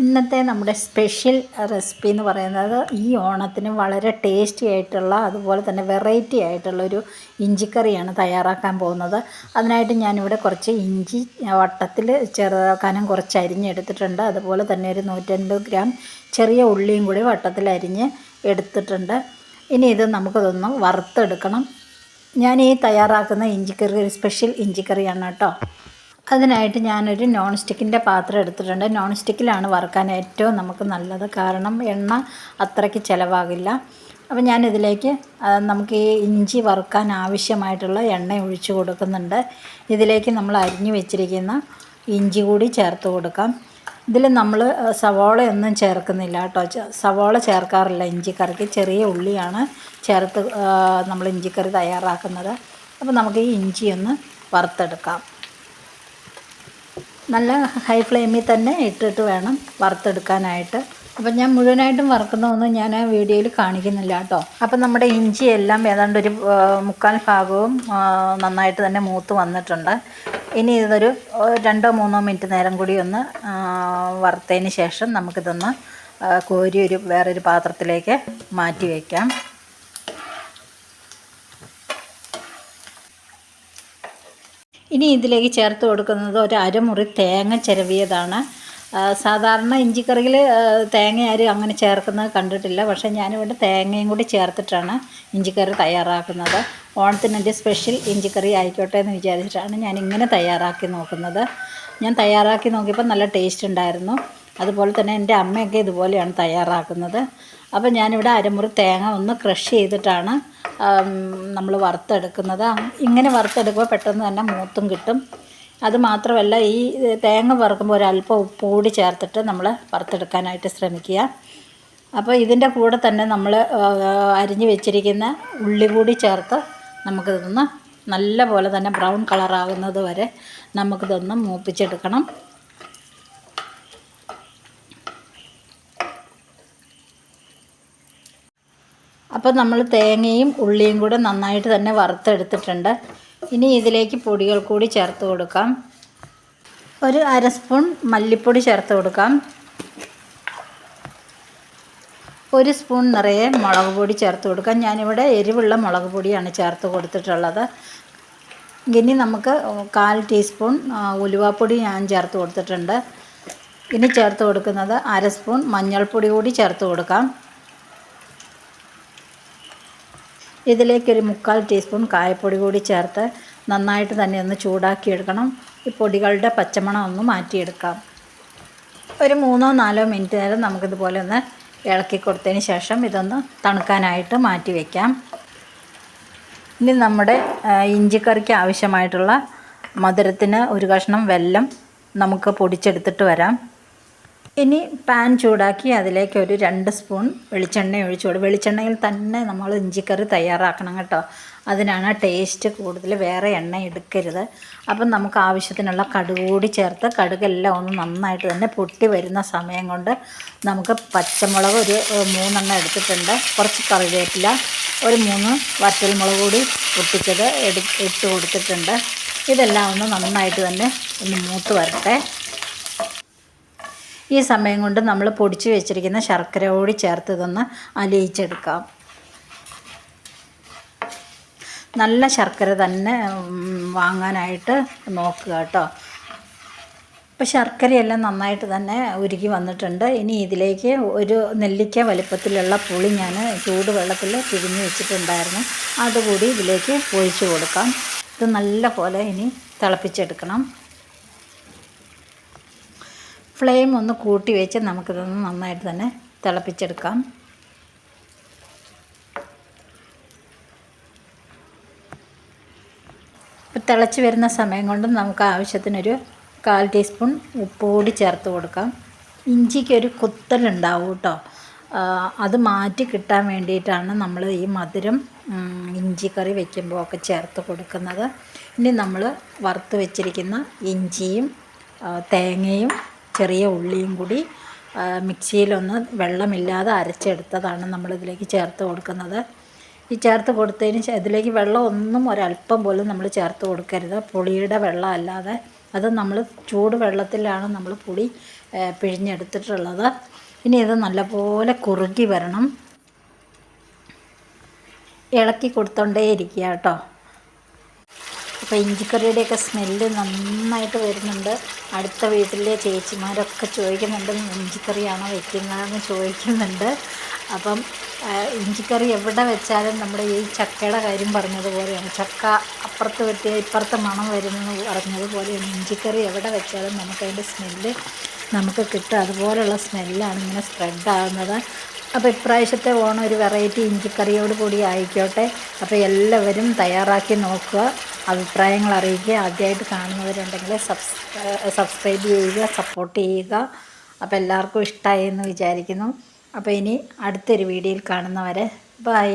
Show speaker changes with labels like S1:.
S1: ഇന്നത്തെ നമ്മുടെ special recipe എന്ന് പറയുന്നത് ഈ ഓണത്തിന് വളരെ ടേസ്റ്റി ആയിട്ടുള്ള അതുപോലെ തന്നെ വെറൈറ്റി ആയിട്ടുള്ളൊരു ഇഞ്ചിക്കറിയാണ് തയ്യാറാക്കാൻ പോകുന്നത്. അതിനായിട്ട് ഞാനിവിടെ കുറച്ച് ഇഞ്ചി വട്ടത്തിൽ കനം കുറച്ച് അരിഞ്ഞെടുത്തിട്ടുണ്ട്. അതുപോലെ തന്നെ ഒരു 150 ഗ്രാം ചെറിയ ഉള്ളിയും കൂടി വട്ടത്തിൽ അരിഞ്ഞ് എടുത്തിട്ടുണ്ട്. ഇനി ഇത് നമുക്കതൊന്ന് വറുത്തെടുക്കണം. ഞാൻ ഈ തയ്യാറാക്കുന്ന ഇഞ്ചിക്കറി ഒരു സ്പെഷ്യൽ ഇഞ്ചിക്കറിയാണ് കേട്ടോ. അതിനായിട്ട് ഞാനൊരു നോൺ സ്റ്റിക്കിൻ്റെ പാത്രം എടുത്തിട്ടുണ്ട്. നോൺ സ്റ്റിക്കിലാണ് വറുക്കാൻ ഏറ്റവും നമുക്ക് നല്ലത്, കാരണം എണ്ണ അത്രയ്ക്ക് ചിലവാകില്ല. അപ്പോൾ ഞാനിതിലേക്ക് നമുക്ക് ഈ ഇഞ്ചി വറുക്കാൻ ആവശ്യമായിട്ടുള്ള എണ്ണ ഒഴിച്ച് കൊടുക്കുന്നുണ്ട്. ഇതിലേക്ക് നമ്മൾ അരിഞ്ഞു വെച്ചിരിക്കുന്ന ഇഞ്ചി കൂടി ചേർത്ത് കൊടുക്കാം. ഇതിൽ നമ്മൾ സവോളയൊന്നും ചേർക്കുന്നില്ല കേട്ടോ. സവോള ചേർക്കാറില്ല ഇഞ്ചിക്കറിക്ക്. ചെറിയ ഉള്ളിയാണ് ചേർത്ത് നമ്മൾ ഇഞ്ചിക്കറി തയ്യാറാക്കുന്നത്. അപ്പോൾ നമുക്ക് ഈ ഇഞ്ചിയൊന്ന് വറുത്തെടുക്കാം. നല്ല ഹൈ ഫ്ലെയിമിൽ തന്നെ ഇട്ടിട്ട് വേണം വറുത്തെടുക്കാനായിട്ട്. അപ്പം ഞാൻ മുഴുവനായിട്ടും വറുക്കുന്നതൊന്നും ഞാൻ വീഡിയോയിൽ കാണിക്കുന്നില്ല കേട്ടോ. അപ്പം നമ്മുടെ ഇഞ്ചിയെല്ലാം ഏതാണ്ട് ഒരു 3/4 ഭാഗവും നന്നായിട്ട് തന്നെ മൂത്ത് വന്നിട്ടുണ്ട്. ഇനി ഇതൊരു 2-3 മിനിറ്റ് നേരം കൂടി ഒന്ന് വറുത്തതിന് ശേഷം നമുക്കിതൊന്ന് കോരി വേറൊരു പാത്രത്തിലേക്ക് മാറ്റി വയ്ക്കാം. ഇനി ഇതിലേക്ക് ചേർത്ത് കൊടുക്കുന്നത് ഒരു അരമുറി തേങ്ങ ചിരവിയതാണ്. സാധാരണ ഇഞ്ചിക്കറിയിൽ തേങ്ങ ആരും അങ്ങനെ ചേർക്കുന്നത് കണ്ടിട്ടില്ല. പക്ഷേ ഞാനിവിടെ തേങ്ങയും കൂടി ചേർത്തിട്ടാണ് ഇഞ്ചിക്കറി തയ്യാറാക്കുന്നത്. ഓണത്തിനെൻ്റെ സ്പെഷ്യൽ ഇഞ്ചിക്കറി ആയിക്കോട്ടെ എന്ന് വിചാരിച്ചിട്ടാണ് ഞാനിങ്ങനെ തയ്യാറാക്കി നോക്കുന്നത്. ഞാൻ തയ്യാറാക്കി നോക്കിയപ്പോൾ നല്ല ടേസ്റ്റ് ഉണ്ടായിരുന്നു. അതുപോലെ തന്നെ എൻ്റെ അമ്മയൊക്കെ ഇതുപോലെയാണ് തയ്യാറാക്കുന്നത്. അപ്പോൾ ഞാനിവിടെ അരമുറി തേങ്ങ ഒന്ന് ക്രഷ് ചെയ്തിട്ടാണ് നമ്മൾ വറുത്തെടുക്കുന്നത്. ഇങ്ങനെ വറുത്തെടുക്കുമ്പോൾ പെട്ടെന്ന് തന്നെ മൂത്തും കിട്ടും. അതുമാത്രമല്ല, ഈ തേങ്ങ വറുക്കുമ്പോൾ ഒരല്പം ഉപ്പ് കൂടി ചേർത്തിട്ട് നമ്മൾ വറുത്തെടുക്കാനായിട്ട് ശ്രമിക്കുക. അപ്പോൾ ഇതിൻ്റെ കൂടെ തന്നെ നമ്മൾ അരിഞ്ഞ് വെച്ചിരിക്കുന്ന ഉള്ളി കൂടി ചേർത്ത് നമുക്കിതൊന്ന് നല്ല പോലെ തന്നെ ബ്രൗൺ കളറാകുന്നത് വരെ നമുക്കിതൊന്ന് മൂപ്പിച്ചെടുക്കണം. അപ്പോൾ നമ്മൾ തേങ്ങയും ഉള്ളിയും കൂടെ നന്നായിട്ട് തന്നെ വറുത്തെടുത്തിട്ടുണ്ട്. ഇനി ഇതിലേക്ക് പൊടികൾ കൂടി ചേർത്ത് കൊടുക്കാം. ഒരു 1/2 സ്പൂൺ മല്ലിപ്പൊടി ചേർത്ത് കൊടുക്കാം. 1 സ്പൂൺ നിറയെ മുളക് പൊടി ചേർത്ത് കൊടുക്കാം. ഞാനിവിടെ എരിവുള്ള മുളക് പൊടിയാണ് ചേർത്ത് കൊടുത്തിട്ടുള്ളത്. ഇനി നമുക്ക് 1/4 ടീസ്പൂൺ ഉലുവാപ്പൊടി ഞാൻ ചേർത്ത് കൊടുത്തിട്ടുണ്ട്. ഇനി ചേർത്ത് കൊടുക്കുന്നത് 1/2 സ്പൂൺ മഞ്ഞൾപ്പൊടി കൂടി ചേർത്ത് കൊടുക്കാം. ഇതിലേക്കൊരു 3/4 ടീസ്പൂൺ കായപ്പൊടി കൂടി ചേർത്ത് നന്നായിട്ട് തന്നെ ഒന്ന് ചൂടാക്കിയെടുക്കണം. ഈ പൊടികളുടെ പച്ചമണം ഒന്ന് മാറ്റിയെടുക്കാം. ഒരു 3-4 മിനിറ്റ് നേരം നമുക്കിതുപോലെ ഒന്ന് ഇളക്കി കൊടുത്തതിന് ശേഷം ഇതൊന്ന് തണുക്കാനായിട്ട് മാറ്റി വയ്ക്കാം. ഇനി നമ്മുടെ ഇഞ്ചിക്കറിക്ക് ആവശ്യമായിട്ടുള്ള മധുരത്തിന് ഒരു കഷ്ണം വെല്ലം നമുക്ക് പൊടിച്ചെടുത്തിട്ട് വരാം. ഇനി പാൻ ചൂടാക്കി അതിലേക്ക് ഒരു 2 സ്പൂൺ വെളിച്ചെണ്ണ ഒഴിച്ചു കൊടുക്കും. വെളിച്ചെണ്ണയിൽ തന്നെ നമ്മൾ ഇഞ്ചിക്കറി തയ്യാറാക്കണം കേട്ടോ. അതിനാണ് ടേസ്റ്റ് കൂടുതൽ, വേറെ എണ്ണ എടുക്കരുത്. അപ്പം നമുക്ക് ആവശ്യത്തിനുള്ള കടുക് കൂടി ചേർത്ത് കടുകെല്ലാം ഒന്ന് നന്നായിട്ട് തന്നെ പൊട്ടി വരുന്ന സമയം കൊണ്ട് നമുക്ക് പച്ചമുളക് ഒരു 3 എടുത്തിട്ടുണ്ട്. കുറച്ച് കറിവേപ്പില, ഒരു 3 വറ്റൽമുളക് കൂടി പൊട്ടിച്ചത് ഇട്ട് കൊടുത്തിട്ടുണ്ട്. ഇതെല്ലാം ഒന്ന് നന്നായിട്ട് തന്നെ ഒന്ന് മൂത്ത് വരട്ടെ. ഈ സമയം കൊണ്ട് നമ്മൾ പൊടിച്ച് വെച്ചിരിക്കുന്ന ശർക്കര കൂടി ചേർത്ത് ഇതൊന്ന് അലിയിച്ചെടുക്കാം. നല്ല ശർക്കര തന്നെ വാങ്ങാനായിട്ട് നോക്കുക കേട്ടോ. ഇപ്പോൾ ശർക്കരയെല്ലാം നന്നായിട്ട് തന്നെ ഉരുകി വന്നിട്ടുണ്ട്. ഇനി ഇതിലേക്ക് ഒരു നെല്ലിക്ക വലിപ്പത്തിലുള്ള പുളി ഞാൻ ചൂടുവെള്ളത്തിൽ പിഴിഞ്ഞ് വെച്ചിട്ടുണ്ടായിരുന്നു. അതുകൂടി ഇതിലേക്ക് ഒഴിച്ച് കൊടുക്കാം. ഇത് നല്ല പോലെ ഇനി തിളപ്പിച്ചെടുക്കണം. ഫ്ലെയിം ഒന്ന് കൂട്ടി വെച്ച് നമുക്കിതൊന്ന് നന്നായിട്ട് തന്നെ തിളപ്പിച്ചെടുക്കാം. ഇപ്പോൾ തിളച്ച് വരുന്ന സമയം കൊണ്ട് നമുക്ക് ആവശ്യത്തിനൊരു 1/4 ടീസ്പൂൺ ഉപ്പ് കൂടി ചേർത്ത് കൊടുക്കാം. ഇഞ്ചിക്കൊരു കുത്തലുണ്ടാവും കേട്ടോ. അത് മാറ്റി കിട്ടാൻ വേണ്ടിയിട്ടാണ് നമ്മൾ ഈ മധുരം ഇഞ്ചിക്കറി വയ്ക്കുമ്പോൾ ഒക്കെ ചേർത്ത് കൊടുക്കുന്നത്. ഇനി നമ്മൾ വറുത്ത് വെച്ചിരിക്കുന്ന ഇഞ്ചിയും തേങ്ങയും ചെറിയ ഉള്ളിയും കൂടി മിക്സിയിലൊന്ന് വെള്ളമില്ലാതെ അരച്ചെടുത്തതാണ് നമ്മളിതിലേക്ക് ചേർത്ത് കൊടുക്കുന്നത്. ഈ ചേർത്ത് കൊടുത്തതിന് ഇതിലേക്ക് വെള്ളം ഒന്നും ഒരല്പം പോലും നമ്മൾ ചേർത്ത് കൊടുക്കരുത്. പുളിയുടെ വെള്ളം അല്ലാതെ, അത് നമ്മൾ ചൂട് വെള്ളത്തിലാണ് നമ്മൾ പുളി പിഴിഞ്ഞെടുത്തിട്ടുള്ളത്. ഇനി ഇത് നല്ലപോലെ കുറുകി വരണം. ഇളക്കി കൊടുത്തോണ്ടേ ഇരിക്കുക കേട്ടോ. അപ്പോൾ ഇഞ്ചിക്കറിയുടെയൊക്കെ സ്മെല്ല് നന്നായിട്ട് വരുന്നുണ്ട്. അടുത്ത വീട്ടിലെ ചേച്ചിമാരൊക്കെ ചോദിക്കുന്നുണ്ട് ഇഞ്ചിക്കറിയാണോ വെക്കുന്നതെന്ന് ചോദിക്കുന്നുണ്ട്. അപ്പം ഇഞ്ചിക്കറി എവിടെ വെച്ചാലും നമ്മുടെ ഈ ചക്കയുടെ കാര്യം പറഞ്ഞതുപോലെയാണ്. ചക്ക അപ്പുറത്ത് വെട്ടിയ ഇപ്പുറത്ത് മണം വരുന്നത് പറഞ്ഞതുപോലെയാണ്. ഇഞ്ചിക്കറി എവിടെ വെച്ചാലും നമുക്കതിൻ്റെ സ്മെല്ല് നമുക്ക് കിട്ടും. അതുപോലെയുള്ള സ്മെല്ലാണ് ഇങ്ങനെ സ്പ്രെഡാകുന്നത്. അപ്പോൾ ഇപ്രാവശ്യത്തെ ഓണം ഒരു വെറൈറ്റി ഇഞ്ചിക്കറിയോട് കൂടി ആയിക്കോട്ടെ. അപ്പോൾ എല്ലാവരും തയ്യാറാക്കി നോക്കുക, അഭിപ്രായങ്ങൾ അറിയിക്കുക. ആദ്യമായിട്ട് കാണുന്നവരുണ്ടെങ്കിൽ സബ്സ്ക്രൈബ് ചെയ്യുക, സപ്പോർട്ട് ചെയ്യുക. അപ്പോൾ എല്ലാവർക്കും ഇഷ്ടമായി എന്ന് വിചാരിക്കുന്നു. അപ്പോൾ ഇനി അടുത്തൊരു വീഡിയോയിൽ കാണുന്നവരെ ബൈ.